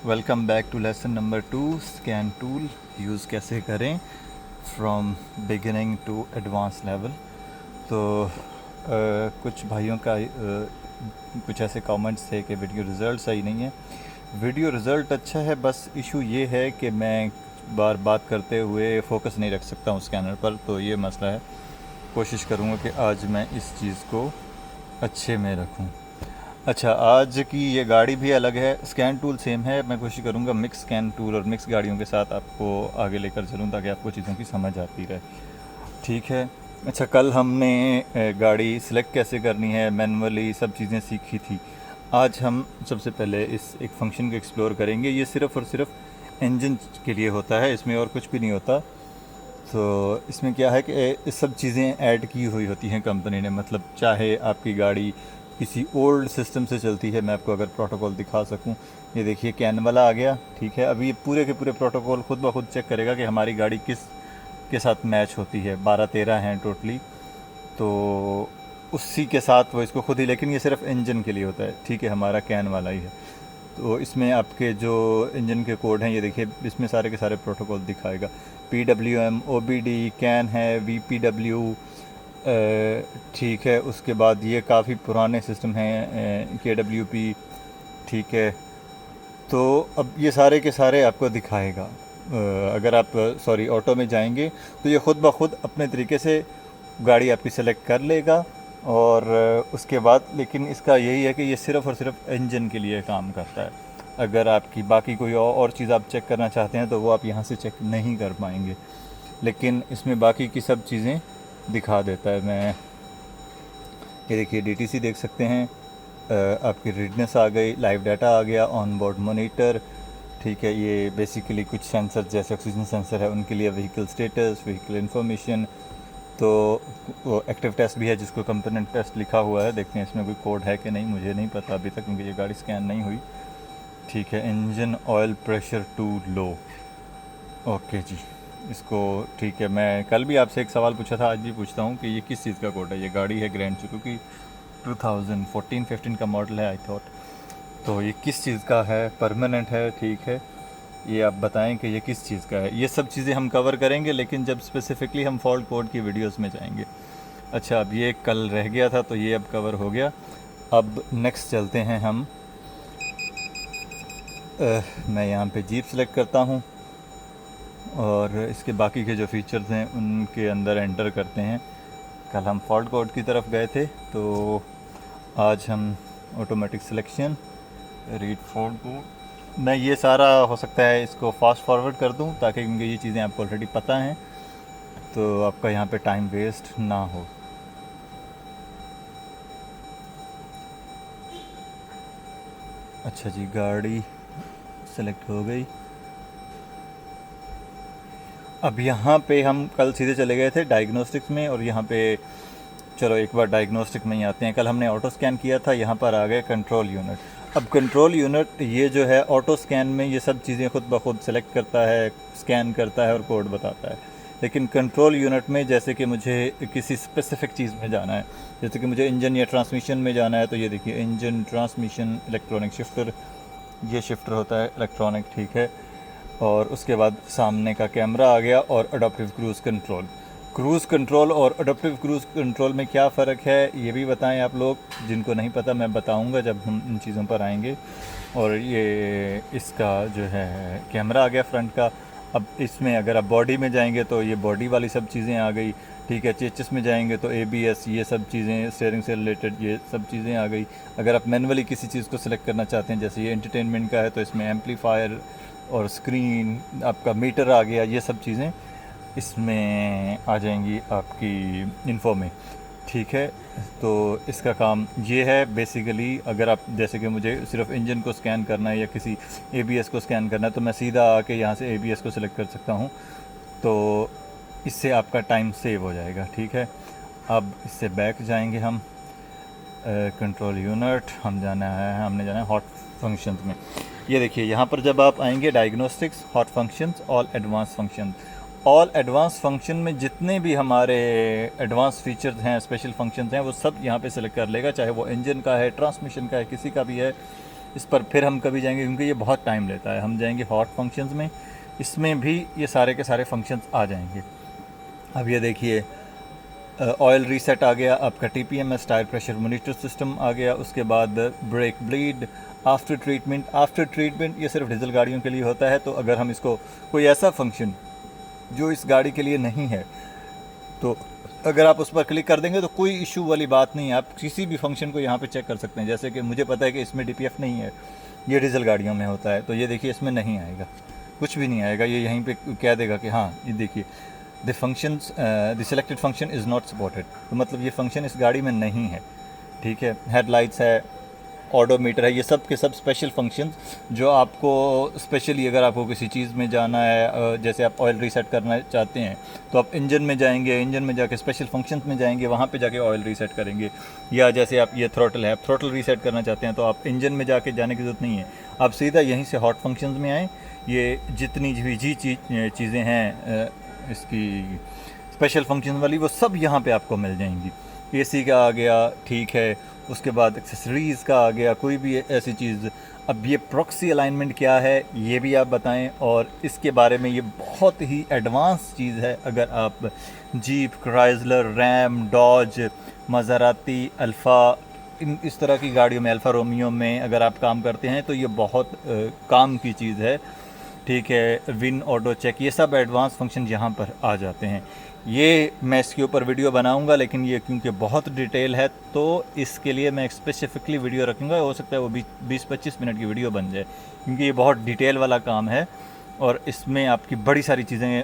Welcome back to lesson number 2 scan tool use कैसे करें from beginning to advance level. तो कुछ भाइयों का कुछ ऐसे कमेंट्स थे कि वीडियो रिज़ल्ट सही नहीं है। वीडियो रिज़ल्ट अच्छा है, बस इशू ये है कि मैं बार बात करते हुए फोकस नहीं रख सकता हूँ स्कैनर पर, तो ये मसला है। कोशिश करूँगा कि आज मैं इस चीज़ को अच्छे में रखूँ। अच्छा, आज की ये गाड़ी भी अलग है, स्कैन टूल सेम है। मैं कोशिश करूँगा मिक्स स्कैन टूल और मिक्स गाड़ियों के साथ आपको आगे लेकर चलूँ ताकि आपको चीज़ों की समझ आती रहे। ठीक है। अच्छा, कल हमने गाड़ी सिलेक्ट कैसे करनी है मैनुअली सब चीज़ें सीखी थी। आज हम सबसे पहले इस एक फंक्शन को एक्सप्लोर करेंगे। ये सिर्फ़ और सिर्फ इंजन के लिए होता है, इसमें और कुछ भी नहीं होता। तो इसमें क्या है कि सब चीज़ें ऐड की हुई होती हैं कंपनी ने। मतलब चाहे आपकी गाड़ी किसी ओल्ड सिस्टम से चलती है, मैं आपको अगर प्रोटोकॉल दिखा सकूं, ये देखिए कैन वाला आ गया। ठीक है, अभी ये पूरे के पूरे प्रोटोकॉल खुद ब खुद चेक करेगा कि हमारी गाड़ी किस के साथ मैच होती है। 12-13 हैं टोटली, तो उसी के साथ वो इसको खुद ही, लेकिन ये सिर्फ इंजन के लिए होता है। ठीक है, हमारा कैन वाला ही है। तो इसमें आपके जो इंजन के कोड हैं, ये देखिए इसमें सारे के सारे प्रोटोकॉल दिखाएगा। PWM, OBD, कैन है, VPW। ठीक है, उसके बाद ये काफ़ी पुराने सिस्टम हैं, KWP। ठीक है, तो अब ये सारे के सारे आपको दिखाएगा। अगर आप ऑटो में जाएंगे तो ये ख़ुद ब खुद अपने तरीके से गाड़ी आपकी सेलेक्ट कर लेगा। और उसके बाद लेकिन इसका यही है कि ये सिर्फ़ और सिर्फ इंजन के लिए काम करता है। अगर आपकी बाकी कोई और चीज़ आप चेक करना चाहते हैं तो वो आप यहाँ से चेक नहीं कर पाएंगे, लेकिन इसमें बाकी की सब चीज़ें दिखा देता है। मैं ये देखिए DTC देख सकते हैं, आपकी रीडनेस आ गई, लाइव डाटा आ गया, ऑन बोर्ड मोनीटर। ठीक है, ये बेसिकली कुछ सेंसर जैसे ऑक्सीजन सेंसर है उनके लिए, व्हीकल स्टेटस, व्हीकल इन्फॉर्मेशन। तो वो एक्टिव टेस्ट भी है जिसको कंपोनेंट टेस्ट लिखा हुआ है। देखते हैं इसमें कोई कोड है कि नहीं, मुझे नहीं पता अभी तक क्योंकि ये गाड़ी स्कैन नहीं हुई। ठीक है, engine oil pressure too low. Okay जी, इसको ठीक है। मैं कल भी आपसे एक सवाल पूछा था, आज भी पूछता हूँ कि ये किस चीज़ का कोड है। ये गाड़ी है ग्रैंड चुरुकी 2014-15 का मॉडल है आई थॉट। तो ये किस चीज़ का है, परमानेंट है, ठीक है, ये आप बताएं कि ये किस चीज़ का है। ये सब चीज़ें हम कवर करेंगे लेकिन जब स्पेसिफिकली हम फॉल्ट कोड की वीडियोस में जाएंगे। अच्छा, अब ये कल रह गया था तो ये अब कवर हो गया। अब नेक्स्ट चलते हैं हम। मैं यहाँ पे जीप सेलेक्ट करता हूँ और इसके बाकी के जो फीचर्स हैं उनके अंदर एंटर करते हैं। कल हम फॉल्ट कोड की तरफ गए थे, तो आज हम automatic selection, read fault code. मैं ये सारा हो सकता है इसको फास्ट फॉरवर्ड कर दूं ताकि क्योंकि ये चीज़ें आपको ऑलरेडी पता हैं, तो आपका यहाँ पे टाइम वेस्ट ना हो। अच्छा जी, गाड़ी सेलेक्ट हो गई। अब यहाँ पे हम कल सीधे चले गए थे डायग्नोस्टिक्स में, और यहाँ पे चलो एक बार डायग्नोस्टिक में ही आते हैं। कल हमने ऑटो स्कैन किया था, यहाँ पर आ गए कंट्रोल यूनिट। अब कंट्रोल यूनिट ये जो है ऑटो स्कैन में ये सब चीज़ें खुद ब खुद सेलेक्ट करता है, स्कैन करता है और कोड बताता है। लेकिन कंट्रोल यूनिट में जैसे कि मुझे किसी स्पेसिफिक चीज़ में जाना है, जैसे कि मुझे इंजन या ट्रांसमिशन में जाना है, तो ये देखिए इंजन, ट्रांसमिशन, इलेक्ट्रॉनिक शिफ्टर। ये शिफ्टर होता है इलेक्ट्रॉनिक, ठीक है। और उसके बाद सामने का कैमरा आ गया और adaptive cruise control. Cruise control और अडॉप्टिव क्रूज़ कंट्रोल में क्या फ़र्क है ये भी बताएं आप लोग। जिनको नहीं पता मैं बताऊंगा जब हम इन चीज़ों पर आएंगे। और ये इसका जो है कैमरा आ गया फ्रंट का। अब इसमें अगर आप बॉडी में जाएंगे तो ये बॉडी वाली सब चीज़ें आ गई। ठीक है, चेचिस में जाएंगे तो ABS, ये सब चीज़ें, स्टीयरिंग से रिलेटेड ये सब चीज़ें आ गई। अगर आप मैनुअली किसी चीज़ को सिलेक्ट करना चाहते हैं, जैसे ये एंटरटेनमेंट का है तो इसमें एम्पलीफायर और स्क्रीन, आपका मीटर आ गया, ये सब चीज़ें इसमें आ जाएंगी आपकी इन्फो में। ठीक है, तो इसका काम ये है बेसिकली। अगर आप जैसे कि मुझे सिर्फ इंजन को स्कैन करना है या किसी ABS को स्कैन करना है तो मैं सीधा आके यहाँ से ABS को सिलेक्ट कर सकता हूँ, तो इससे आपका टाइम सेव हो जाएगा। ठीक है, अब इससे बैक जाएंगे हम। कंट्रोल यूनिट हमने जाना है हॉट फंक्शंस में। ये देखिए यहाँ पर जब आप आएंगे diagnostics, hot functions, all advance function. All advance function में जितने भी हमारे एडवांस फीचर्स हैं, स्पेशल फंक्शंस हैं, वो सब यहाँ पे सेलेक्ट कर लेगा, चाहे वो इंजन का है, ट्रांसमिशन का है, किसी का भी है। इस पर फिर हम कभी जाएंगे क्योंकि ये बहुत टाइम लेता है। हम जाएंगे हॉट फंक्शंस में, इसमें भी ये सारे के सारे फंक्शंस आ जाएंगे। अब ये देखिए ऑयल रीसेट आ गया, आपका TPMS tyre pressure monitor system आ गया, उसके बाद ब्रेक ब्लीड, आफ्टर ट्रीटमेंट ये सिर्फ डीजल गाड़ियों के लिए होता है। तो अगर हम इसको कोई ऐसा फंक्शन जो इस गाड़ी के लिए नहीं है, तो अगर आप उस पर क्लिक कर देंगे तो कोई इशू वाली बात नहीं है, आप किसी भी फंक्शन को यहाँ पे चेक कर सकते हैं। जैसे कि मुझे पता है कि इसमें DPF नहीं है, ये डीजल गाड़ियों में होता है, तो ये देखिए इसमें नहीं आएगा, कुछ भी नहीं आएगा। ये यहीं पे कह देगा कि हाँ ये देखिए the functions the selected function is not supported, तो मतलब ये फंक्शन इस गाड़ी में नहीं है। ठीक है, हेडलाइट्स है, ऑडोमीटर है, ये सब के सब स्पेशल फंक्शंस जो आपको स्पेशली अगर आपको किसी चीज़ में जाना है, जैसे आप ऑयल रीसेट करना चाहते हैं तो आप इंजन में जाएंगे, इंजन में जाके स्पेशल फंक्शंस में जाएंगे, वहाँ पे जाके ऑयल रीसेट करेंगे। या जैसे आप ये थ्रोटल है, आप थ्रोटल रीसेट करना चाहते हैं तो आप इंजन में जाके जाने की ज़रूरत नहीं है, आप सीधा यहीं से हॉट फंक्शंस में आएँ। ये जितनी भी चीज़ें हैं इसकी स्पेशल फंक्शन वाली, वो सब यहाँ पे आपको मिल जाएंगी। AC का आ गया, ठीक है, उसके बाद एक्सेसरीज़ का आ गया, कोई भी ऐसी चीज़। अब ये प्रॉक्सी अलाइनमेंट क्या है ये भी आप बताएं, और इसके बारे में ये बहुत ही एडवांस चीज़ है। अगर आप Jeep, Chrysler, Ram, Dodge, Maserati, Alfa, इस तरह की गाड़ियों में, अल्फ़ा रोमियो में अगर आप काम करते हैं तो ये बहुत काम की चीज़ है। ठीक है, विन ऑटो चेक, ये सब एडवांस फंक्शन यहाँ पर आ जाते हैं। ये मैं इसके ऊपर वीडियो बनाऊंगा, लेकिन ये क्योंकि बहुत डिटेल है तो इसके लिए मैं एक स्पेसिफिकली वीडियो रखूंगा। हो सकता है वो 20-25 मिनट की वीडियो बन जाए, क्योंकि ये बहुत डिटेल वाला काम है और इसमें आपकी बड़ी सारी चीज़ें,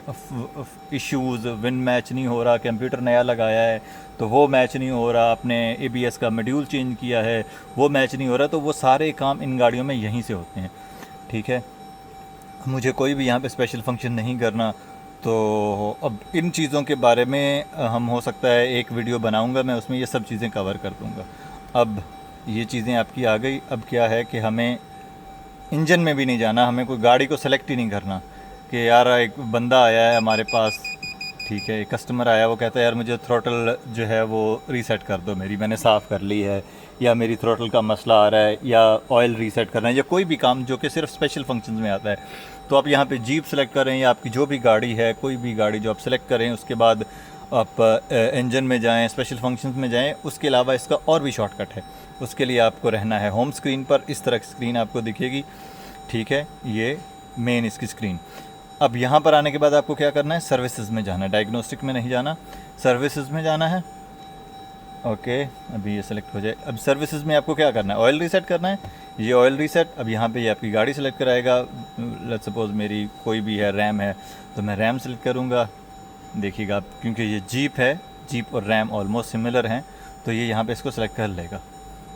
इश्यूज़, विन मैच नहीं हो रहा, कंप्यूटर नया लगाया है तो वो मैच नहीं हो रहा, आपने ABS का मॉड्यूल चेंज किया है वो मैच नहीं हो रहा, तो वो सारे काम इन गाड़ियों में यहीं से होते हैं। ठीक है, मुझे कोई भी यहाँ पे स्पेशल फंक्शन नहीं करना। तो अब इन चीज़ों के बारे में हम हो सकता है एक वीडियो बनाऊंगा, मैं उसमें ये सब चीज़ें कवर कर दूंगा। अब ये चीज़ें आपकी आ गई, अब क्या है कि हमें इंजन में भी नहीं जाना, हमें कोई गाड़ी को सेलेक्ट ही नहीं करना कि यार एक बंदा आया है हमारे पास, ठीक है, एक कस्टमर आया, वो कहता है यार मुझे थ्रोटल जो है वो रीसेट कर दो, मेरी मैंने साफ़ कर ली है, या मेरी थ्रोटल का मसला आ रहा है, या ऑयल रीसेट करना है, या कोई भी काम जो कि सिर्फ स्पेशल फंक्शंस में आता है। तो आप यहाँ पे जीप सेलेक्ट करें या आपकी जो भी गाड़ी है, कोई भी गाड़ी जो आप सेलेक्ट करें, उसके बाद आप इंजन में जाएं, स्पेशल फंक्शंस में जाएं। उसके अलावा इसका और भी शॉर्टकट है, उसके लिए आपको रहना है होम स्क्रीन पर। इस तरह की स्क्रीन आपको दिखेगी, ठीक है, ये मेन इसकी स्क्रीन। अब यहाँ पर आने के बाद आपको क्या करना है, सर्विसेज में जाना है, डायग्नोस्टिक में नहीं जाना, सर्विसेज में जाना है। ओके, अभी ये सेलेक्ट हो जाए। अब सर्विसेज में आपको क्या करना है, ऑयल रीसेट करना है, ये ऑयल रीसेट। अब यहाँ पे ये आपकी गाड़ी सेलेक्ट कराएगा, लेट्स सपोज मेरी कोई भी है, रैम है, तो मैं रैम सेलेक्ट करूँगा। देखिएगा आप, क्योंकि ये जीप है, जीप और रैम ऑलमोस्ट सिमिलर हैं, तो ये यहाँ पे इसको सेलेक्ट कर लेगा।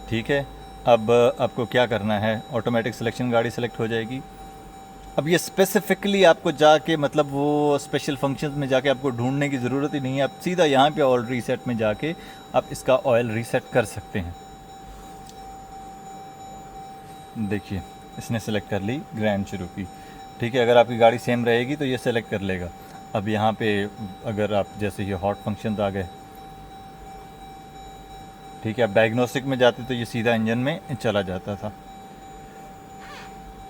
ठीक है, अब आपको क्या करना है, ऑटोमेटिक सिलेक्शन गाड़ी सेलेक्ट हो जाएगी। अब ये स्पेसिफिकली आपको जाके, मतलब वो स्पेशल फंक्शंस में जाके आपको ढूंढने की ज़रूरत ही नहीं है, आप सीधा यहाँ पे ऑयल रीसेट में जाके आप इसका ऑयल रीसेट कर सकते हैं। देखिए इसने सेलेक्ट कर ली, ग्रैंड शुरू की। ठीक है, अगर आपकी गाड़ी सेम रहेगी तो ये सेलेक्ट कर लेगा। अब यहाँ पे अगर आप, जैसे ये हॉट फंक्शंस आ गए, ठीक है, अब डायग्नोस्टिक में जाते तो ये सीधा इंजन में चला जाता था।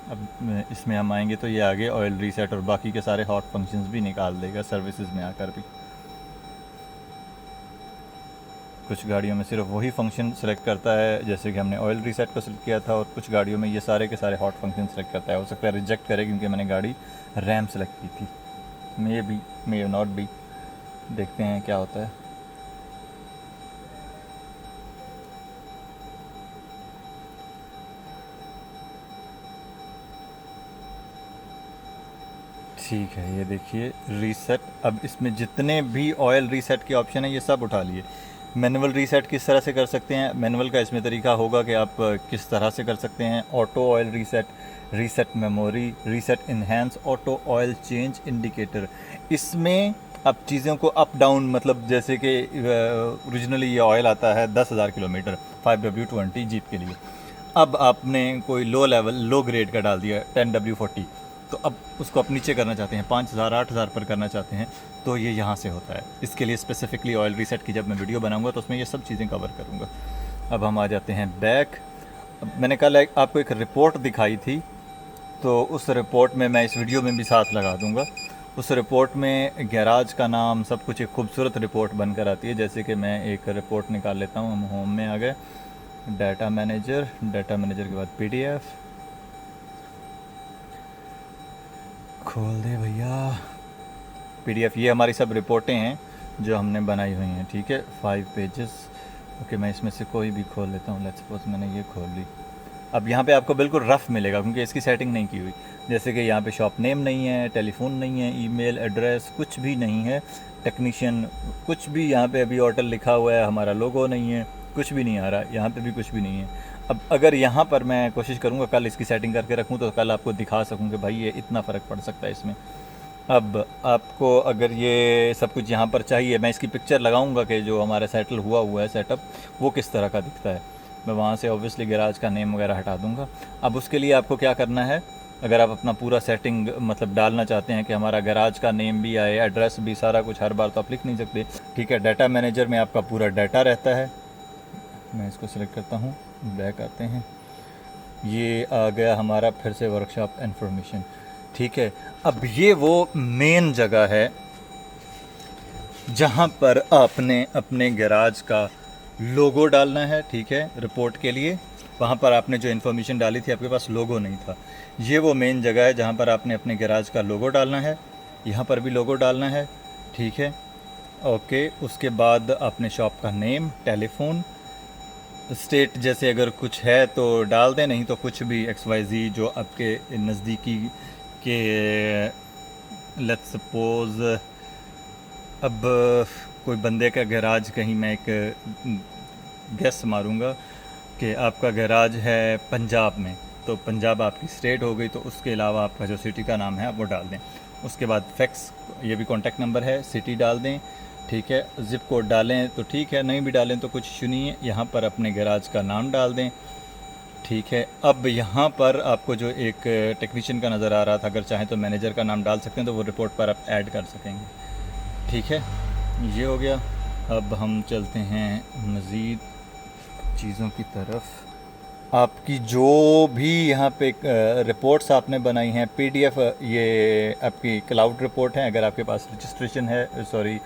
अब इसमें हम आएंगे तो ये आगे ऑयल रीसेट और बाकी के सारे हॉट फंक्शंस भी निकाल देगा सर्विसेज में आकर भी। कुछ गाड़ियों में सिर्फ वही फंक्शन सेलेक्ट करता है, जैसे कि हमने ऑयल रीसेट को सेलेक्ट किया था, और कुछ गाड़ियों में ये सारे के सारे हॉट फंक्शन सेलेक्ट करता है। हो सकता है रिजेक्ट करे क्योंकि मैंने गाड़ी रैम सेलेक्ट की थी, मे नॉट बी, देखते हैं क्या होता है। ठीक है, ये देखिए रीसेट। अब इसमें जितने भी ऑयल रीसेट के ऑप्शन है ये सब उठा लिए। मैनुअल रीसेट किस तरह से कर सकते हैं, मैनुअल का इसमें तरीका होगा कि आप किस तरह से कर सकते हैं। Auto oil reset, reset memory, reset enhance, auto oil change indicator. इसमें आप चीज़ों को अप डाउन, मतलब जैसे कि ओरिजिनली ये ऑयल आता है 10,000 किलोमीटर 5W20 जीप के लिए। अब आपने कोई लो लेवल, लो ग्रेड का डाल दिया 10W40, तो अब उसको आप नीचे करना चाहते हैं, 5,000 8,000 पर करना चाहते हैं, तो ये यहाँ से होता है। इसके लिए स्पेसिफिकली ऑयल रीसेट की जब मैं वीडियो बनाऊंगा तो उसमें ये सब चीज़ें कवर करूँगा। अब हम आ जाते हैं बैक। मैंने कल आपको एक रिपोर्ट दिखाई थी, तो उस रिपोर्ट में मैं इस वीडियो में भी साथ लगा दूंगा। उस रिपोर्ट में गैराज का नाम सब कुछ एक खूबसूरत रिपोर्ट बनकर आती है। जैसे कि मैं एक रिपोर्ट निकाल लेता हूँ, हम होम में आ गए, डाटा मैनेजर के बाद PDF खोल दे भैया, PDF। ये हमारी सब रिपोर्टें हैं जो हमने बनाई हुई हैं, ठीक है, 5 पेजेस। ओके, मैं इसमें से कोई भी खोल लेता हूँ। लेट्स सपोज मैंने ये खोल ली। अब यहाँ पे आपको बिल्कुल रफ़ मिलेगा क्योंकि इसकी सेटिंग नहीं की हुई। जैसे कि यहाँ पे शॉप नेम नहीं है, टेलीफोन नहीं है, ईमेल एड्रेस कुछ भी नहीं है, टेक्नीशियन कुछ भी, यहाँ पे अभी होटल लिखा हुआ है, हमारा लोगो नहीं है, कुछ भी नहीं आ रहा, यहाँ पे भी कुछ भी नहीं है। अब अगर यहाँ पर मैं कोशिश करूँगा कल इसकी सेटिंग करके रखूँ तो कल आपको दिखा सकूँ कि भाई ये इतना फ़र्क पड़ सकता है इसमें। अब आपको अगर ये सब कुछ यहाँ पर चाहिए, मैं इसकी पिक्चर लगाऊंगा कि जो हमारा सेटल हुआ है सेटअप वो किस तरह का दिखता है। मैं वहाँ से ऑब्वियसली गैराज का नेम वगैरह हटा दूंगा। अब उसके लिए आपको क्या करना है, अगर आप अपना पूरा सेटिंग मतलब डालना चाहते हैं कि हमारा गैराज का नेम भी आए, एड्रेस भी, सारा कुछ, हर बार तो आप लिख नहीं सकते, ठीक है। डाटा मैनेजर में आपका पूरा डाटा रहता है। मैं इसको सिलेक्ट करता हूँ, बैक आते हैं, ये आ गया हमारा फिर से वर्कशॉप इन्फॉर्मेशन, ठीक है। अब ये वो मेन जगह है जहाँ पर आपने अपने गैराज का लोगो डालना है, ठीक है, रिपोर्ट के लिए। वहाँ पर आपने जो इन्फॉर्मेशन डाली थी आपके पास लोगो नहीं था। ये वो मेन जगह है जहाँ पर आपने अपने गैराज का लोगो डालना है। यहाँ पर भी लोगो डालना है, ठीक है, ओके। उसके बाद आपने शॉप का नेम, टेलीफोन, स्टेट जैसे अगर कुछ है तो डाल दें, नहीं तो कुछ भी XYZ जो आपके नज़दीकी के, लेट्स सपोज अब कोई बंदे का गैराज, कहीं मैं एक गेस मारूंगा कि आपका गैराज है पंजाब में, तो पंजाब आपकी स्टेट हो गई, तो उसके अलावा आपका जो सिटी का नाम है आप वो डाल दें। उसके बाद फैक्स, ये भी कॉन्टैक्ट नंबर है, सिटी डाल दें, ठीक है। ज़िप कोड डालें तो ठीक है, नहीं भी डालें तो कुछ इशू नहीं है। यहाँ पर अपने गैराज का नाम डाल दें, ठीक है। अब यहाँ पर आपको जो एक टेक्नीशियन का नज़र आ रहा था, अगर चाहें तो मैनेजर का नाम डाल सकते हैं, तो वो रिपोर्ट पर आप ऐड कर सकेंगे, ठीक है। ये हो गया। अब हम चलते हैं मज़ीद चीज़ों की तरफ। आपकी जो भी यहाँ पे रिपोर्ट्स आपने बनाई हैं PDF, ये आपकी क्लाउड रिपोर्ट है। अगर आपके पास रजिस्ट्रेशन है, सॉरी,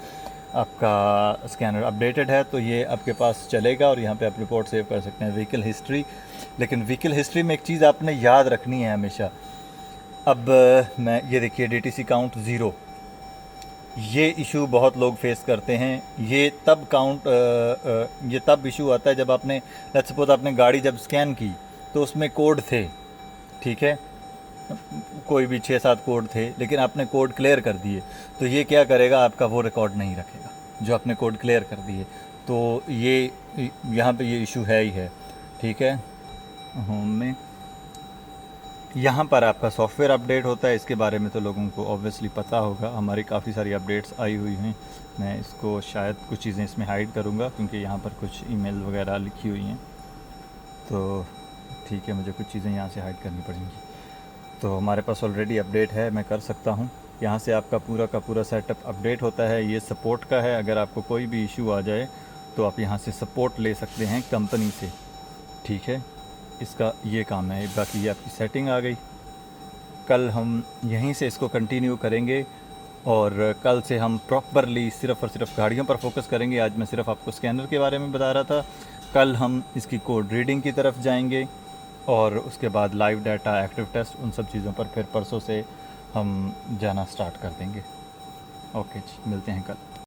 आपका स्कैनर अपडेटेड है तो ये आपके पास चलेगा और यहाँ पे आप रिपोर्ट सेव कर सकते हैं। व्हीकल हिस्ट्री, लेकिन व्हीकल हिस्ट्री में एक चीज़ आपने याद रखनी है हमेशा। अब मैं ये देखिए, DTC काउंट 0, ये इशू बहुत लोग फेस करते हैं। ये तब इशू आता है जब आपने, लेट्स सपोज आपने गाड़ी जब स्कैन की तो उसमें कोड थे, ठीक है, कोई भी 6-7 कोड थे, लेकिन आपने कोड क्लियर कर दिए, तो ये क्या करेगा, आपका वो रिकॉर्ड नहीं रखेगा जो आपने कोड क्लियर कर दिए। तो ये यहाँ पे ये इशू है ही है, ठीक है। होम में यहाँ पर आपका सॉफ्टवेयर अपडेट होता है, इसके बारे में तो लोगों को ऑब्वियसली पता होगा। हमारी काफ़ी सारी अपडेट्स आई हुई हैं। मैं इसको शायद कुछ चीज़ें इसमें हाइड करूँगा क्योंकि यहाँ पर कुछ ईमेल वगैरह लिखी हुई हैं, तो ठीक है, मुझे कुछ चीज़ें यहाँ से हाइड करनी पड़ेंगी। तो हमारे पास ऑलरेडी अपडेट है, मैं कर सकता हूँ। यहाँ से आपका पूरा का पूरा सेटअप अपडेट होता है। ये सपोर्ट का है, अगर आपको कोई भी इशू आ जाए तो आप यहाँ से सपोर्ट ले सकते हैं कंपनी से, ठीक है। इसका ये काम है। बाकी ये आपकी सेटिंग आ गई। कल हम यहीं से इसको कंटिन्यू करेंगे और कल से हम प्रॉपरली सिर्फ़ और सिर्फ गाड़ियों पर फोकस करेंगे। आज मैं सिर्फ आपको स्कैनर के बारे में बता रहा था। कल हम इसकी कोड रीडिंग की तरफ जाएंगे और उसके बाद लाइव डाटा, एक्टिव टेस्ट, उन सब चीज़ों पर फिर परसों से हम जाना स्टार्ट कर देंगे। ओके जी, मिलते हैं कल।